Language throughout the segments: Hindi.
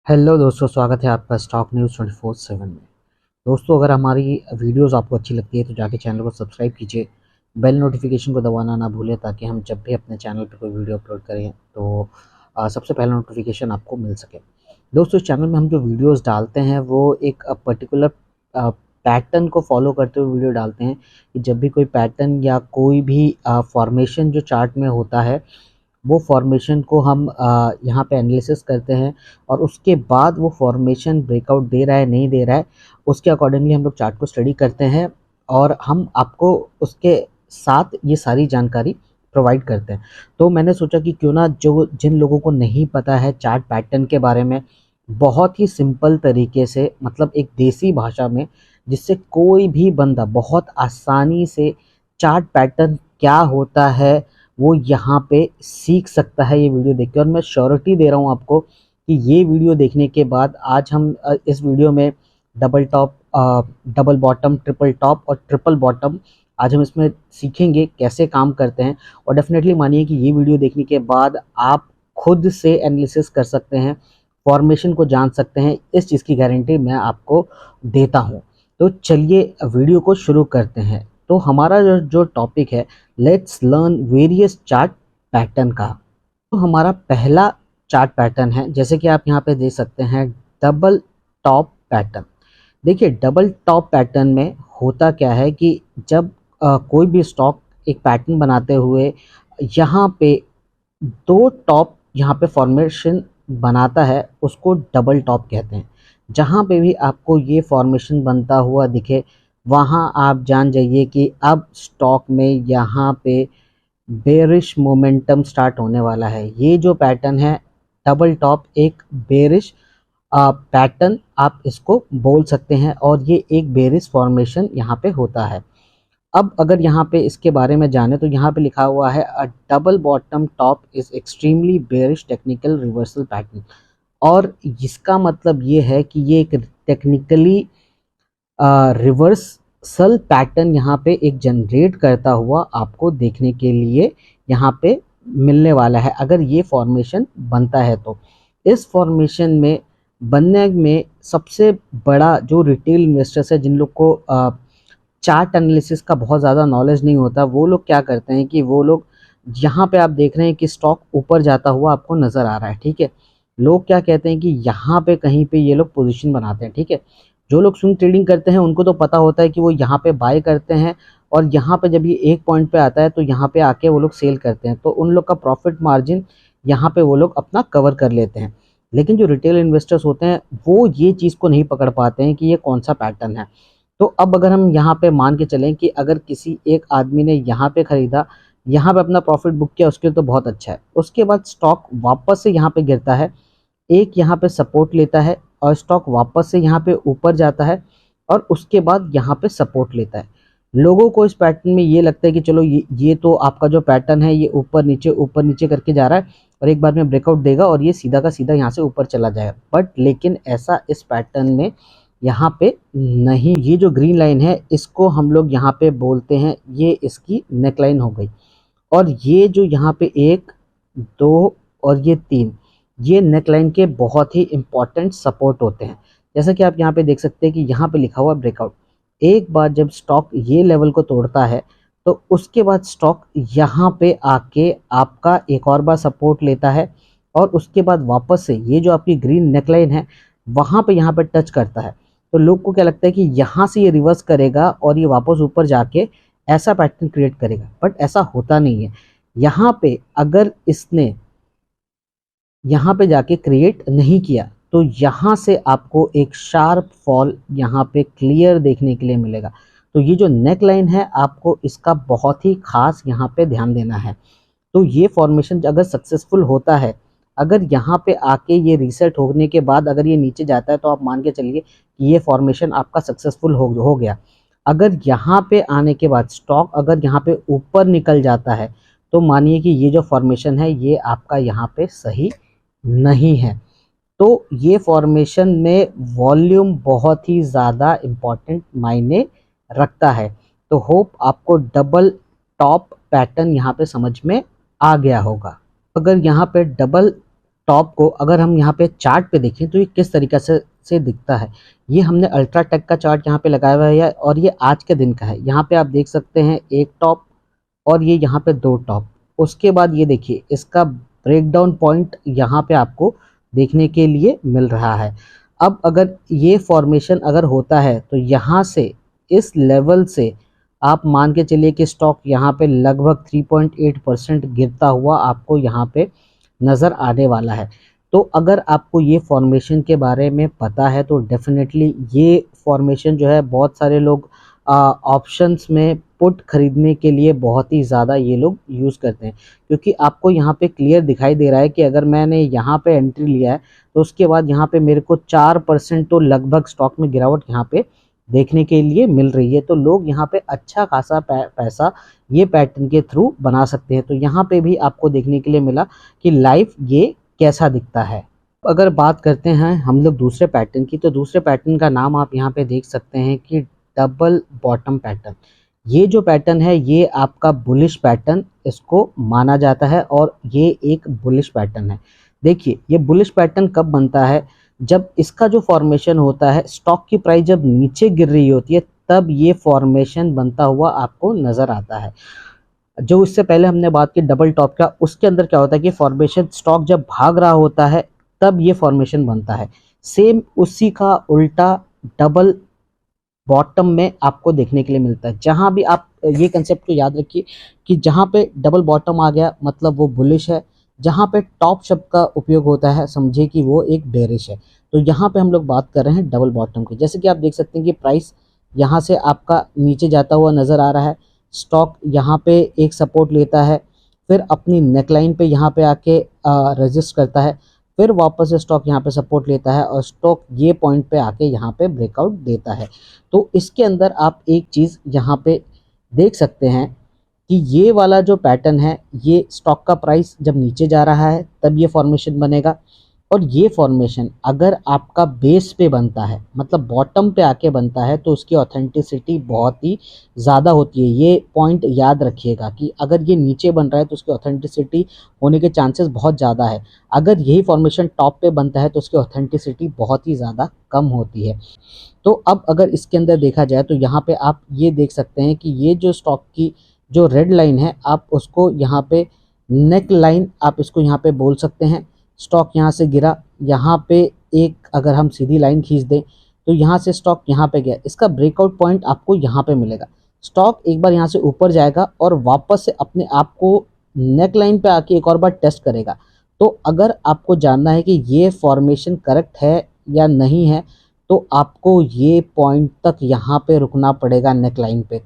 हेलो दोस्तों, स्वागत है आपका स्टॉक न्यूज़ 24/7 में। दोस्तों, अगर हमारी वीडियोस आपको अच्छी लगती है तो जाके चैनल को सब्सक्राइब कीजिए, बेल नोटिफिकेशन को दबाना ना भूलें ताकि हम जब भी अपने चैनल पे कोई वीडियो अपलोड करें तो सबसे पहले नोटिफिकेशन आपको मिल सके। दोस्तों, इस चैनल में हम जो वीडियोस डालते हैं वो एक पर्टिकुलर पैटर्न को फॉलो करते हुए वीडियो डालते हैं कि जब भी कोई पैटर्न या कोई भी फॉर्मेशन जो चार्ट में होता है वो फॉर्मेशन को हम यहाँ पे एनालिसिस करते हैं और उसके बाद वो फॉर्मेशन ब्रेकआउट दे रहा है नहीं दे रहा है, उसके अकॉर्डिंगली हम लोग चार्ट को स्टडी करते हैं और हम आपको उसके साथ ये सारी जानकारी प्रोवाइड करते हैं। तो मैंने सोचा कि क्यों ना जो जिन लोगों को नहीं पता है चार्ट पैटर्न के बारे में, बहुत ही सिंपल तरीके से मतलब एक देसी भाषा में, जिससे कोई भी बंदा बहुत आसानी से चार्ट पैटर्न क्या होता है वो यहाँ पे सीख सकता है ये वीडियो देख के। और मैं श्योरिटी दे रहा हूँ आपको कि ये वीडियो देखने के बाद आज हम इस वीडियो में double top, double bottom, triple top और ट्रिपल बॉटम आज हम इसमें सीखेंगे कैसे काम करते हैं। और डेफिनेटली मानिए कि ये वीडियो देखने के बाद आप खुद से एनालिसिस कर सकते हैं, फॉर्मेशन को जान सकते हैं, इस चीज़ की गारंटी मैं आपको देता हूँ। तो चलिए वीडियो को शुरू करते हैं। तो हमारा जो टॉपिक है, let's learn various chart pattern का। तो हमारा पहला चार्ट पैटर्न है, जैसे कि आप यहाँ पे देख सकते हैं, डबल टॉप पैटर्न। देखिए, डबल टॉप पैटर्न में होता क्या है कि जब कोई भी स्टॉक एक पैटर्न बनाते हुए यहाँ पे दो टॉप यहाँ पे फॉर्मेशन बनाता है उसको डबल टॉप कहते हैं। जहाँ पे भी आपको ये फॉर्मेशन बनता हुआ दिखे वहाँ आप जान जाइए कि अब स्टॉक में यहाँ पे बेरिश मोमेंटम स्टार्ट होने वाला है। ये जो पैटर्न है डबल टॉप, एक बेरिश पैटर्न आप इसको बोल सकते हैं और ये एक बेरिश फॉर्मेशन यहाँ पे होता है। अब अगर यहाँ पे इसके बारे में जाने तो यहाँ पे लिखा हुआ है अ double bottom top is extremely bearish technical reversal pattern. और इसका मतलब ये है कि ये एक टेक्निकली रिवर्सल पैटर्न यहाँ पे एक जनरेट करता हुआ आपको देखने के लिए यहाँ पे मिलने वाला है अगर ये फॉर्मेशन बनता है तो। इस फॉर्मेशन में बनने में सबसे बड़ा जो रिटेल इन्वेस्टर्स है, जिन लोग को चार्ट एनालिसिस का बहुत ज़्यादा नॉलेज नहीं होता, वो लोग क्या करते हैं कि वो लोग, यहाँ पे आप देख रहे हैं कि स्टॉक ऊपर जाता हुआ आपको नज़र आ रहा है, ठीक है। लोग क्या कहते हैं कि यहाँ पे कहीं पे ये लोग पोजीशन बनाते हैं, ठीक है। जो लोग स्विंग ट्रेडिंग करते हैं उनको तो पता होता है कि वो यहाँ पे बाय करते हैं और यहाँ पे जब ये एक पॉइंट पे आता है तो यहाँ पे आके वो लोग सेल करते हैं, तो उन लोग का प्रॉफिट मार्जिन यहाँ पे वो लोग अपना कवर कर लेते हैं। लेकिन जो रिटेल इन्वेस्टर्स होते हैं वो ये चीज़ को नहीं पकड़ पाते हैं कि ये कौन सा पैटर्न है। तो अब अगर हम यहाँ पे मान के चलें कि अगर किसी एक आदमी ने यहाँ पे ख़रीदा, यहाँ पे अपना प्रॉफिट बुक किया, उसके लिए तो बहुत अच्छा है। उसके बाद स्टॉक वापस से यहाँ पे गिरता है, एक यहाँ पे सपोर्ट लेता है और स्टॉक वापस से यहाँ पे ऊपर जाता है और उसके बाद यहाँ पे सपोर्ट लेता है। लोगों को इस पैटर्न में ये लगता है कि चलो ये तो आपका जो पैटर्न है ये ऊपर नीचे करके जा रहा है और एक बार में ब्रेकआउट देगा और ये सीधा का सीधा यहाँ से ऊपर चला जाएगा। बट लेकिन ऐसा इस पैटर्न में यहाँ पे नहीं। ये जो ग्रीन लाइन है इसको हम लोग यहाँ पे बोलते हैं, ये इसकी नेक लाइन हो गई। और ये जो यहाँ पे एक, दो और ये तीन, ये नेक लाइन के बहुत ही इंपॉर्टेंट सपोर्ट होते हैं। जैसा कि आप यहाँ पे देख सकते हैं कि यहाँ पे लिखा हुआ ब्रेकआउट। एक बार जब स्टॉक ये लेवल को तोड़ता है तो उसके बाद स्टॉक यहाँ पे आके आपका एक और बार सपोर्ट लेता है और उसके बाद वापस से ये जो आपकी ग्रीन नेकलाइन है वहाँ पे यहाँ पे टच करता है। तो लोग को क्या लगता है कि यहाँ से ये रिवर्स करेगा और ये वापस ऊपर जाके ऐसा पैटर्न क्रिएट करेगा, बट ऐसा होता नहीं है। यहाँ पे अगर इसने यहाँ पे जाके क्रिएट नहीं किया तो यहाँ से आपको एक शार्प फॉल यहाँ पे क्लियर देखने के लिए मिलेगा। तो ये जो नेक लाइन है आपको इसका बहुत ही खास यहाँ पे ध्यान देना है। तो ये फॉर्मेशन अगर सक्सेसफुल होता है, अगर यहाँ पे आके ये रीसेट होने के बाद अगर ये नीचे जाता है तो आप मान के चलिए कि ये फॉर्मेशन आपका सक्सेसफुल हो गया। अगर यहाँ पे आने के बाद स्टॉक अगर यहाँ पे ऊपर निकल जाता है तो मानिए कि ये जो फॉर्मेशन है ये आपका यहाँ पे सही नहीं है। तो ये फॉर्मेशन में वॉल्यूम बहुत ही ज़्यादा इम्पॉर्टेंट मायने रखता है। तो होप आपको डबल टॉप पैटर्न यहाँ पे समझ में आ गया होगा। अगर यहाँ पे डबल टॉप को अगर हम यहाँ पे चार्ट पे देखें तो ये किस तरीके से दिखता है। ये हमने अल्ट्राटेक का चार्ट यहाँ पे लगाया हुआ है और ये आज के दिन का है। यहाँ पे आप देख सकते हैं एक टॉप और ये यहाँ पे दो टॉप। उसके बाद ये देखिए इसका ब्रेकडाउन पॉइंट यहाँ पे आपको देखने के लिए मिल रहा है। अब अगर ये फॉर्मेशन अगर होता है तो यहाँ से इस लेवल से आप मान के चलिए कि स्टॉक यहाँ पे लगभग 3.8% गिरता हुआ आपको यहाँ पे नज़र आने वाला है। तो अगर आपको ये फॉर्मेशन के बारे में पता है तो डेफिनेटली ये फॉर्मेशन जो है बहुत सारे लोग ऑप्शंस में पुट खरीदने के लिए बहुत ही ज़्यादा ये लोग यूज़ करते हैं, क्योंकि आपको यहाँ पे क्लियर दिखाई दे रहा है कि अगर मैंने यहाँ पे एंट्री लिया है तो उसके बाद यहाँ पे मेरे को 4% तो लगभग स्टॉक में गिरावट यहाँ पे देखने के लिए मिल रही है। तो लोग यहाँ पे अच्छा खासा पैसा ये पैटर्न के थ्रू बना सकते हैं। तो यहाँ पे भी आपको देखने के लिए मिला कि लाइव ये कैसा दिखता है। अगर बात करते हैं हम लोग दूसरे पैटर्न की, तो दूसरे पैटर्न का नाम आप यहाँ पे देख सकते हैं कि डबल बॉटम पैटर्न। ये जो पैटर्न है ये आपका बुलिश पैटर्न इसको माना जाता है और ये एक बुलिश पैटर्न है। देखिए ये बुलिश पैटर्न कब बनता है, जब इसका जो फॉर्मेशन होता है, स्टॉक की प्राइस जब नीचे गिर रही होती है तब ये फॉर्मेशन बनता हुआ आपको नज़र आता है। जो इससे पहले हमने बात की डबल टॉप का, उसके अंदर क्या होता है कि फॉर्मेशन स्टॉक जब भाग रहा होता है तब ये फॉर्मेशन बनता है। सेम उसी का उल्टा डबल बॉटम में आपको देखने के लिए मिलता है। जहां भी आप ये कंसेप्ट को याद रखिए कि जहां पे डबल बॉटम आ गया मतलब वो बुलिश है, जहां पे टॉप शब्द का उपयोग होता है समझिए कि वो एक बेरिश है। तो यहाँ पे हम लोग बात कर रहे हैं डबल बॉटम की। जैसे कि आप देख सकते हैं कि प्राइस यहाँ से आपका नीचे जाता हुआ नज़र आ रहा है, स्टॉक यहाँ पे एक सपोर्ट लेता है, फिर अपनी नेकलाइन पे यहाँ पे आके रेजिस्ट करता है, फिर वापस से स्टॉक यहाँ पे सपोर्ट लेता है और स्टॉक ये पॉइंट पे आके यहाँ पे ब्रेकआउट देता है। तो इसके अंदर आप एक चीज़ यहाँ पे देख सकते हैं कि ये वाला जो पैटर्न है ये स्टॉक का प्राइस जब नीचे जा रहा है तब ये फॉर्मेशन बनेगा, और ये फॉर्मेशन अगर आपका बेस पे बनता है मतलब बॉटम पे आके बनता है तो उसकी ऑथेंटिसिटी बहुत ही ज़्यादा होती है। ये पॉइंट याद रखिएगा कि अगर ये नीचे बन रहा है तो उसकी ऑथेंटिसिटी होने के चांसेस बहुत ज़्यादा है। अगर यही फॉर्मेशन टॉप पे बनता है तो उसकी ऑथेंटिसिटी बहुत ही ज़्यादा कम होती है। तो अब अगर इसके अंदर देखा जाए तो यहाँ पे आप ये देख सकते हैं कि ये जो स्टॉक की जो रेड लाइन है आप उसको यहाँ पे नेक लाइन आप इसको यहाँ पे बोल सकते हैं। स्टॉक यहाँ से गिरा, यहाँ पे एक अगर हम सीधी लाइन खींच दें तो यहाँ से स्टॉक यहाँ पे गया, इसका ब्रेकआउट पॉइंट आपको यहाँ पे मिलेगा। स्टॉक एक बार यहाँ से ऊपर जाएगा और वापस से अपने आप को नेक लाइन पे आके एक और बार टेस्ट करेगा। तो अगर आपको जानना है कि ये फॉर्मेशन करेक्ट है या नहीं है तो आपको ये पॉइंट तक यहाँ पे रुकना पड़ेगा नेक लाइन पे।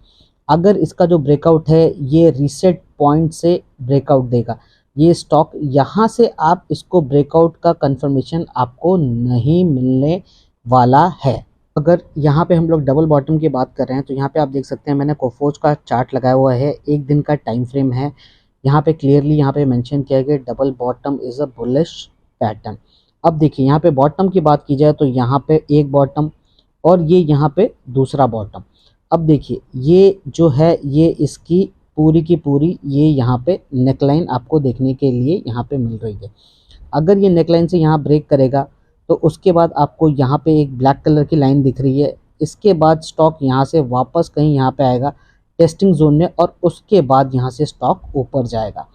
अगर इसका जो ब्रेकआउट है ये रीसेट पॉइंट से ब्रेकआउट देगा, ये स्टॉक यहाँ से आप इसको ब्रेकआउट का कंफर्मेशन आपको नहीं मिलने वाला है। अगर यहाँ पे हम लोग डबल बॉटम की बात कर रहे हैं तो यहाँ पे आप देख सकते हैं मैंने कोफोज का चार्ट लगाया हुआ है, एक दिन का टाइम फ्रेम है। यहाँ पे क्लियरली यहाँ पे मेंशन किया गया double bottom is a bullish pattern. अब देखिए यहाँ पे बॉटम की बात की जाए तो यहाँ पे एक बॉटम और ये यहाँ पे दूसरा बॉटम। अब देखिए ये जो है ये इसकी पूरी की पूरी ये यहाँ पे नेकलाइन आपको देखने के लिए यहाँ पे मिल रही है। अगर ये नेकलाइन से यहाँ ब्रेक करेगा तो उसके बाद आपको यहाँ पे एक ब्लैक कलर की लाइन दिख रही है। इसके बाद स्टॉक यहाँ से वापस कहीं यहाँ पे आएगा टेस्टिंग जोन में और उसके बाद यहाँ से स्टॉक ऊपर जाएगा।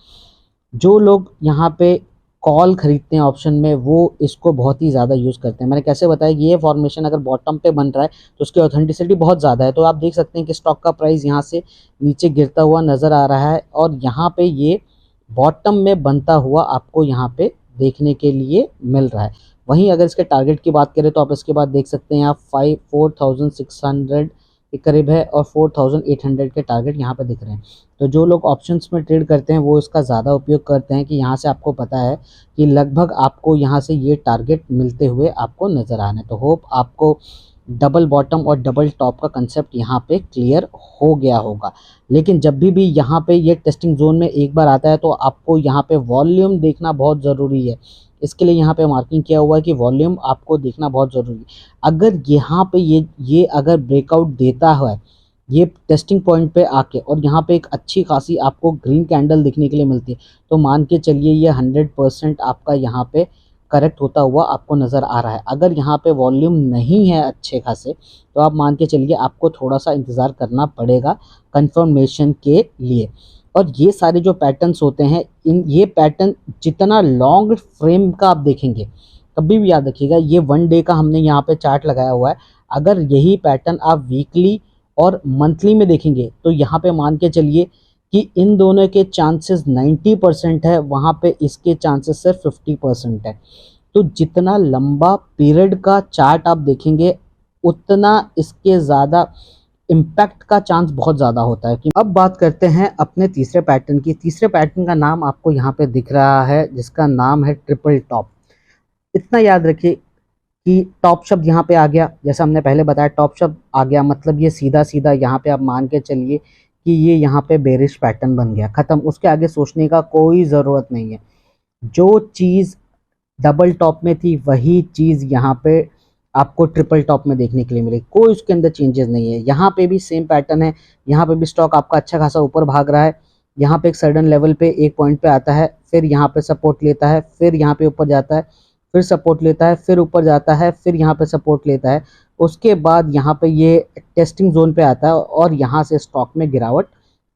जो लोग यहाँ पे कॉल खरीदते हैं ऑप्शन में वो इसको बहुत ही ज़्यादा यूज़ करते हैं। मैंने कैसे बताया कि ये फॉर्मेशन अगर बॉटम पे बन रहा है तो उसकी ऑथेंटिसिटी बहुत ज़्यादा है। तो आप देख सकते हैं कि स्टॉक का प्राइस यहाँ से नीचे गिरता हुआ नज़र आ रहा है और यहाँ पे ये बॉटम में बनता हुआ आपको यहाँ पे देखने के लिए मिल रहा है। वहीं अगर इसके टारगेट की बात करें तो आप इसके बाद देख सकते हैं यहाँ 4600 के करीब है और 4800 के टारगेट यहाँ पे दिख रहे हैं। तो जो लोग ऑप्शंस में ट्रेड करते हैं वो इसका ज़्यादा उपयोग करते हैं कि यहाँ से आपको पता है कि लगभग आपको यहाँ से ये टारगेट मिलते हुए आपको नज़र आना है। तो होप आपको डबल बॉटम और डबल टॉप का कंसेप्ट यहाँ पे क्लियर हो गया होगा। लेकिन जब भी यहाँ पे ये टेस्टिंग जोन में एक बार आता है तो आपको यहाँ पे वॉल्यूम देखना बहुत ज़रूरी है। इसके लिए यहाँ पे मार्किंग किया हुआ है कि वॉल्यूम आपको देखना बहुत ज़रूरी है। अगर यहाँ पे ये अगर ब्रेकआउट देता है ये टेस्टिंग पॉइंट पे आके और यहाँ पे एक अच्छी खासी आपको ग्रीन कैंडल दिखने के लिए मिलती है, तो मान के चलिए ये 100% आपका यहाँ पे करेक्ट होता हुआ आपको नज़र आ रहा है। अगर यहाँ पे वॉल्यूम नहीं है अच्छे खासे, तो आप मान के चलिए आपको थोड़ा सा इंतज़ार करना पड़ेगा कंफर्मेशन के लिए। और ये सारे जो पैटर्न्स होते हैं, इन ये पैटर्न जितना लॉन्ग फ्रेम का आप देखेंगे, कभी भी याद रखिएगा ये 1 डे का हमने यहाँ पे चार्ट लगाया हुआ है, अगर यही पैटर्न आप वीकली और मंथली में देखेंगे तो यहाँ पे मान के चलिए कि इन दोनों के चांसेस 90% है, वहाँ पे इसके चांसेस सिर्फ 50% है। तो जितना लंबा पीरियड का चार्ट आप देखेंगे, उतना इसके ज़्यादा इम्पैक्ट का चांस बहुत ज़्यादा होता है। कि अब बात करते हैं अपने तीसरे पैटर्न की। तीसरे पैटर्न का नाम आपको यहाँ पे दिख रहा है, जिसका नाम है ट्रिपल टॉप। इतना याद रखिए कि टॉप शब्द यहाँ पे आ गया, जैसा हमने पहले बताया टॉप शब्द आ गया मतलब ये सीधा सीधा यहाँ पे आप मान के चलिए कि ये यहाँ पे बेरिश पैटर्न बन गया, खत्म। उसके आगे सोचने का कोई ज़रूरत नहीं है। जो चीज़ डबल टॉप में थी वही चीज़ यहाँ पे आपको ट्रिपल टॉप में देखने के लिए मिलेगी, कोई उसके अंदर चेंजेस नहीं है। यहाँ पे भी सेम पैटर्न है, यहाँ पे भी स्टॉक आपका अच्छा खासा ऊपर भाग रहा है, यहाँ पे एक सडन लेवल पे एक पॉइंट पे आता है, फिर यहाँ पे सपोर्ट लेता है, फिर यहाँ पे ऊपर जाता है, फिर सपोर्ट लेता है, फिर ऊपर जाता है, फिर यहाँ पे सपोर्ट लेता है। उसके बाद यहाँ पे ये टेस्टिंग जोन पे आता है और यहाँ से स्टॉक में गिरावट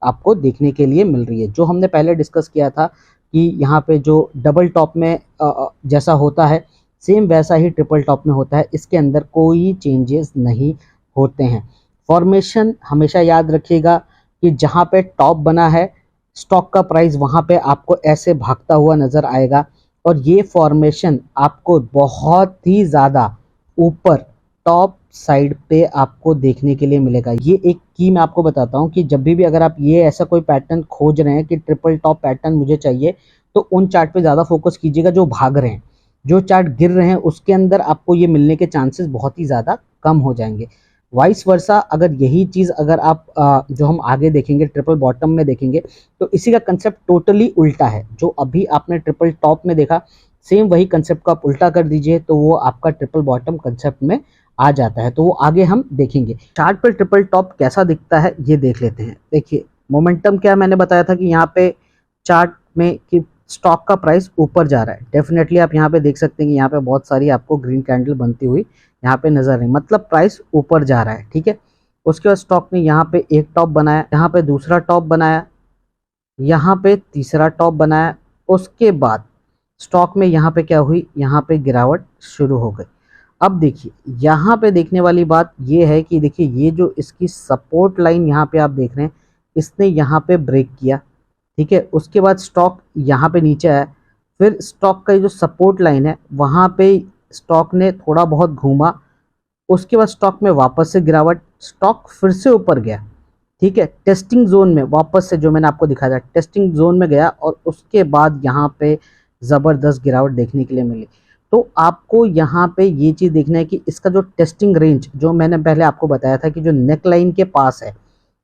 आपको देखने के लिए मिल रही है। जो हमने पहले डिस्कस किया था कि यहाँ पे जो डबल टॉप में जैसा होता है, सेम वैसा ही ट्रिपल टॉप में होता है, इसके अंदर कोई चेंजेस नहीं होते हैं। फॉर्मेशन हमेशा याद रखिएगा कि जहाँ पे टॉप बना है स्टॉक का प्राइस वहाँ पे आपको ऐसे भागता हुआ नज़र आएगा, और ये फॉर्मेशन आपको बहुत ही ज़्यादा ऊपर टॉप साइड पे आपको देखने के लिए मिलेगा। ये एक की मैं आपको बताता हूँ कि जब भी अगर आप ये ऐसा कोई पैटर्न खोज रहे हैं कि ट्रिपल टॉप पैटर्न मुझे चाहिए, तो उन चार्ट पे ज़्यादा फोकस कीजिएगा जो भाग रहे हैं। जो चार्ट गिर रहे हैं उसके अंदर आपको ये मिलने के चांसेस बहुत ही ज़्यादा कम हो जाएंगे। वाइस वर्सा अगर यही चीज़ अगर आप जो हम आगे देखेंगे ट्रिपल बॉटम में देखेंगे, तो इसी का कंसेप्ट टोटली उल्टा है। जो अभी आपने ट्रिपल टॉप में देखा, सेम वही कंसेप्ट को आप उल्टा कर दीजिए तो वो आपका ट्रिपल बॉटम कंसेप्ट में आ जाता है। तो वो आगे हम देखेंगे। चार्ट पर ट्रिपल टॉप कैसा दिखता है ये देख लेते हैं। देखिए मोमेंटम क्या मैंने बताया था कि यहाँ पे चार्ट में कि स्टॉक का प्राइस ऊपर जा रहा है। डेफिनेटली आप यहाँ पे देख सकते हैं कि यहाँ पे बहुत सारी आपको ग्रीन कैंडल बनती हुई यहाँ पे नजर है, मतलब प्राइस ऊपर जा रहा है, ठीक है। उसके बाद स्टॉक ने यहाँ पे एक टॉप बनाया, यहाँ पे दूसरा टॉप बनाया, यहाँ पे तीसरा टॉप बनाया। उसके बाद स्टॉक में यहाँ पे क्या हुई, यहाँ पे गिरावट शुरू हो गई। अब देखिए यहाँ पे देखने वाली बात ये है कि देखिए ये जो इसकी सपोर्ट लाइन यहाँ पे आप देख रहे हैं, इसने यहाँ पे ब्रेक किया, ठीक है। उसके बाद स्टॉक यहाँ पे नीचे आया, फिर स्टॉक का जो सपोर्ट लाइन है वहाँ पे स्टॉक ने थोड़ा बहुत घूमा। उसके बाद स्टॉक में वापस से गिरावट, स्टॉक फिर से ऊपर गया, ठीक है। टेस्टिंग जोन में वापस से जो मैंने आपको दिखाया था टेस्टिंग जोन में गया, और उसके बाद यहाँ पे ज़बरदस्त गिरावट देखने के लिए मिली। तो आपको यहाँ पे ये चीज़ देखना है कि इसका जो टेस्टिंग रेंज जो मैंने पहले आपको बताया था कि जो नेक लाइन के पास है,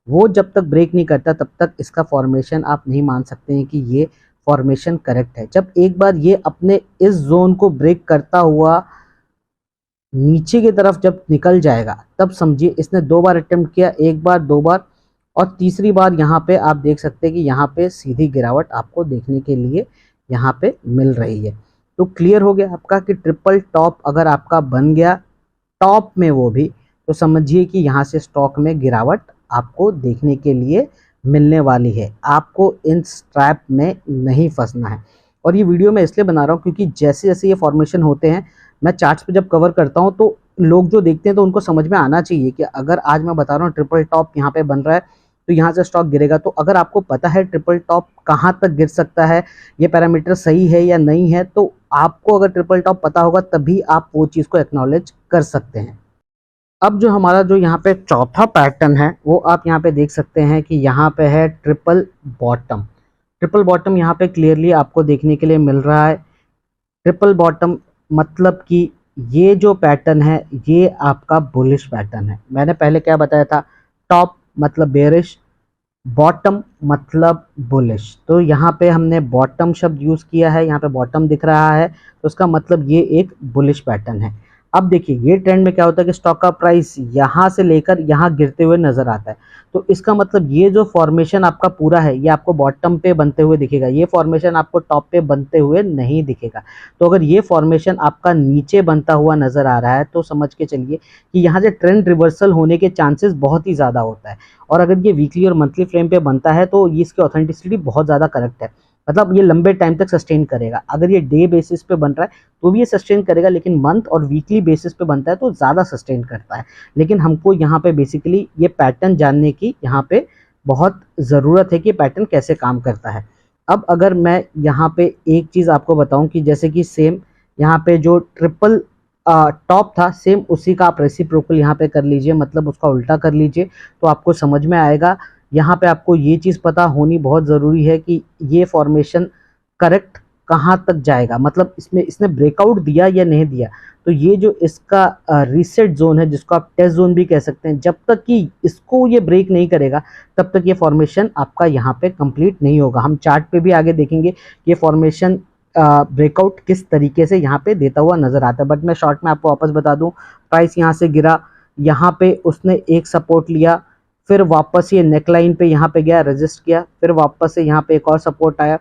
वो जब तक ब्रेक नहीं करता तब तक इसका फॉर्मेशन आप नहीं मान सकते हैं कि ये फॉर्मेशन करेक्ट है। जब एक बार ये अपने इस जोन को ब्रेक करता हुआ नीचे की तरफ जब निकल जाएगा, तब समझिए इसने 2 बार अटेम्प्ट किया, एक बार, 2 बार, और तीसरी बार यहाँ पे आप देख सकते हैं कि यहाँ पे सीधी गिरावट आपको देखने के लिए यहाँ पे मिल रही है। तो क्लियर हो गया आपका कि ट्रिपल टॉप अगर आपका बन गया टॉप में वो भी, तो समझिए कि यहाँ से स्टॉक में गिरावट आपको देखने के लिए मिलने वाली है। आपको इन ट्रैप में नहीं फंसना है। और ये वीडियो मैं इसलिए बना रहा हूँ क्योंकि जैसे जैसे ये फॉर्मेशन होते हैं, मैं चार्ट्स पे जब कवर करता हूँ तो लोग जो देखते हैं तो उनको समझ में आना चाहिए कि अगर आज मैं बता रहा हूँ ट्रिपल टॉप यहाँ पे बन रहा है तो यहाँ से स्टॉक गिरेगा, तो अगर आपको पता है ट्रिपल टॉप कहाँ तक गिर सकता है, ये पैरामीटर सही है या नहीं है, तो आपको अगर ट्रिपल टॉप पता होगा तभी आप वो चीज़ को एक्नॉलेज कर सकते हैं। अब जो हमारा जो यहाँ पे चौथा पैटर्न है वो आप यहाँ पे देख सकते हैं कि यहाँ पे है ट्रिपल बॉटम। ट्रिपल बॉटम यहाँ पे क्लियरली आपको देखने के लिए मिल रहा है। ट्रिपल बॉटम मतलब कि ये जो पैटर्न है ये आपका बुलिश पैटर्न है। मैंने पहले क्या बताया था, टॉप मतलब बेरिश, बॉटम मतलब बुलिश। तो यहाँ पे हमने बॉटम शब्द यूज़ किया है, यहाँ पे बॉटम दिख रहा है तो उसका मतलब ये एक बुलिश पैटर्न है। अब देखिए ये ट्रेंड में क्या होता है कि स्टॉक का प्राइस यहाँ से लेकर यहाँ गिरते हुए नजर आता है, तो इसका मतलब ये जो फॉर्मेशन आपका पूरा है ये आपको बॉटम पे बनते हुए दिखेगा, ये फॉर्मेशन आपको टॉप पे बनते हुए नहीं दिखेगा। तो अगर ये फॉर्मेशन आपका नीचे बनता हुआ नजर आ रहा है तो समझ के चलिए कि यहाँ से ट्रेंड रिवर्सल होने के चांसेस बहुत ही ज़्यादा होता है। और अगर ये वीकली और मंथली फ्रेम पे बनता है तो ये इसकी ऑथेंटिसिटी बहुत ज़्यादा करेक्ट है, मतलब ये लंबे टाइम तक सस्टेन करेगा। अगर ये डे बेसिस पे बन रहा है तो भी ये सस्टेन करेगा, लेकिन मंथ और वीकली बेसिस पे बनता है तो ज़्यादा सस्टेन करता है। लेकिन हमको यहाँ पे बेसिकली ये पैटर्न जानने की यहाँ पे बहुत ज़रूरत है कि पैटर्न कैसे काम करता है। अब अगर मैं यहाँ पे एक चीज़ आपको बताऊँ कि जैसे कि सेम यहाँ पे जो ट्रिपल टॉप था सेम उसी का आप रेसिप्रोकल यहाँ पे कर लीजिए, मतलब उसका उल्टा कर लीजिए तो आपको समझ में आएगा। यहाँ पे आपको ये चीज़ पता होनी बहुत ज़रूरी है कि ये फॉर्मेशन करेक्ट कहाँ तक जाएगा, मतलब इसमें इसने ब्रेकआउट दिया या नहीं दिया। तो ये जो इसका रीसेट जोन है जिसको आप टेस्ट जोन भी कह सकते हैं, जब तक कि इसको ये ब्रेक नहीं करेगा तब तक ये फॉर्मेशन आपका यहाँ पे कंप्लीट नहीं होगा। हम चार्ट पे भी आगे देखेंगे ये फॉर्मेशन ब्रेकआउट किस तरीके से यहाँ पे देता हुआ नजर आता है। बट मैं शॉर्ट में आपको वापस बता दूं, प्राइस यहाँ से गिरा, यहाँ पे उसने एक सपोर्ट लिया, फिर वापस ये नेकलाइन पे यहाँ पे गया, रेजिस्ट किया, फिर वापस से यहाँ पे एक और सपोर्ट आया,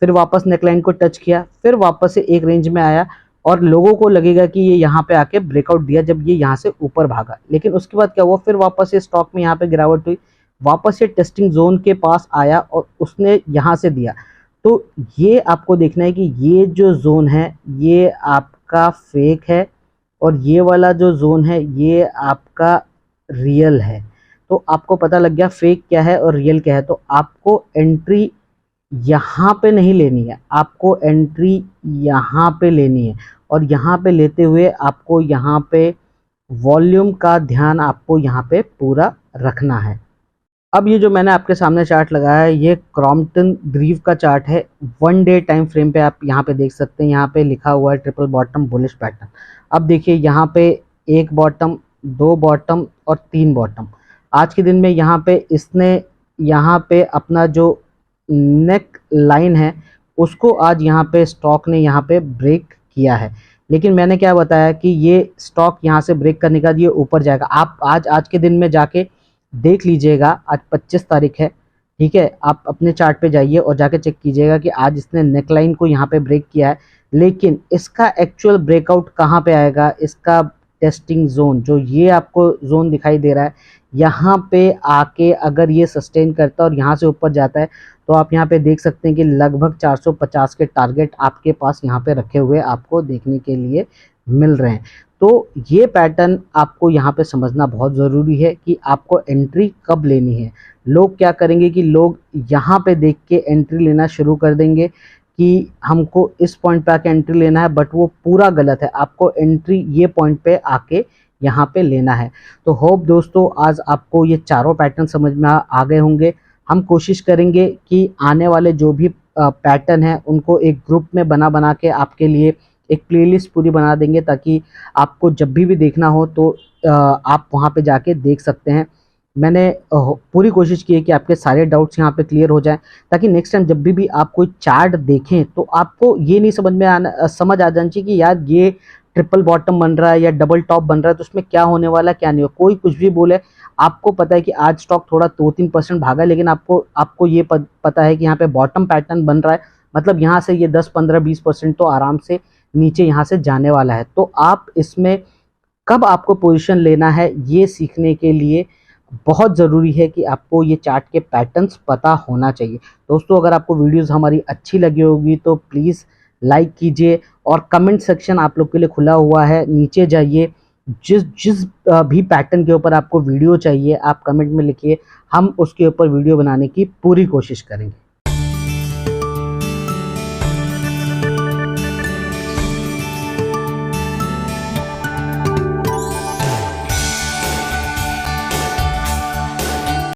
फिर वापस नेकलाइन को टच किया, फिर वापस से एक रेंज में आया और लोगों को लगेगा कि ये यहाँ पे आके ब्रेकआउट दिया जब ये यहाँ से ऊपर भागा। लेकिन उसके बाद क्या हुआ, फिर वापस से स्टॉक में यहाँ पे गिरावट हुई, वापस से टेस्टिंग जोन के पास आया और उसने यहाँ से दिया। तो ये आपको देखना है कि ये जो जोन है ये आपका फेक है और ये वाला जो जोन है ये आपका रियल है। तो आपको पता लग गया फेक क्या है और रियल क्या है। तो आपको एंट्री यहाँ पे नहीं लेनी है, आपको एंट्री यहाँ पे लेनी है और यहाँ पे लेते हुए आपको यहाँ पे वॉल्यूम का ध्यान आपको यहाँ पे पूरा रखना है। अब ये जो मैंने आपके सामने चार्ट लगाया है ये क्रॉम्पटन ग्रीव का चार्ट है, 1 डे टाइम फ्रेम पे आप यहाँ पे देख सकते हैं, यहाँ पे लिखा हुआ है ट्रिपल बॉटम बुलिश पैटर्न। अब देखिए यहाँ पे एक बॉटम, दो बॉटम और तीन बॉटम। आज के दिन में यहाँ पे इसने यहाँ पे अपना जो नेक लाइन है उसको आज यहाँ पे स्टॉक ने यहाँ पे ब्रेक किया है। लेकिन मैंने क्या बताया कि ये स्टॉक यहाँ से ब्रेक करने के बाद ये ऊपर जाएगा। आप आज के दिन में जाके देख लीजिएगा, आज 25 तारीख है, ठीक है, आप अपने चार्ट पे जाइए और जाके चेक कीजिएगा कि आज इसने नेकलाइन को यहाँ पे ब्रेक किया है, लेकिन इसका एक्चुअल ब्रेकआउट कहाँ पे आएगा, इसका टेस्टिंग जोन जो ये आपको जोन दिखाई दे रहा है यहाँ पे आके अगर ये सस्टेन करता है और यहाँ से ऊपर जाता है तो आप यहाँ पे देख सकते हैं कि लगभग 450 के टारगेट आपके पास यहाँ पे रखे हुए आपको देखने के लिए मिल रहे हैं। तो ये पैटर्न आपको यहाँ पे समझना बहुत ज़रूरी है कि आपको एंट्री कब लेनी है। लोग क्या करेंगे कि लोग यहाँ पे देख के एंट्री लेना शुरू कर देंगे कि हमको इस पॉइंट पे आके एंट्री लेना है, बट वो पूरा गलत है, आपको एंट्री ये पॉइंट पे आके यहाँ पे लेना है। तो होप दोस्तों आज आपको ये चारों पैटर्न समझ में आ गए होंगे। हम कोशिश करेंगे कि आने वाले जो भी पैटर्न है उनको एक ग्रुप में बना के आपके लिए एक प्लेलिस्ट पूरी बना देंगे, ताकि आपको जब भी देखना हो तो आप वहाँ पे जाके देख सकते हैं। मैंने पूरी कोशिश की है कि आपके सारे डाउट्स यहाँ पे क्लियर हो जाएं, ताकि नेक्स्ट टाइम जब भी आप कोई चार्ट देखें तो आपको ये नहीं समझ आ जानी चाहिए कि यार ये ट्रिपल बॉटम बन रहा है या डबल टॉप बन रहा है तो उसमें क्या होने वाला है क्या नहीं हो। कोई कुछ भी बोले, आपको पता है कि आज स्टॉक थोड़ा 2-3% भागा, लेकिन आपको ये पता है कि यहाँ पे बॉटम पैटर्न बन रहा है, मतलब यहाँ से ये 10-15-20% तो आराम से नीचे यहाँ से जाने वाला है। तो आप इसमें कब आपको पोजीशन लेना है ये सीखने के लिए बहुत ज़रूरी है कि आपको ये चार्ट के पैटर्न्स पता होना चाहिए। दोस्तों अगर आपको वीडियोस हमारी अच्छी लगी होगी तो प्लीज़ लाइक कीजिए और कमेंट सेक्शन आप लोग के लिए खुला हुआ है, नीचे जाइए, जिस जिस भी पैटर्न के ऊपर आपको वीडियो चाहिए आप कमेंट में लिखिए, हम उसके ऊपर वीडियो बनाने की पूरी कोशिश करेंगे।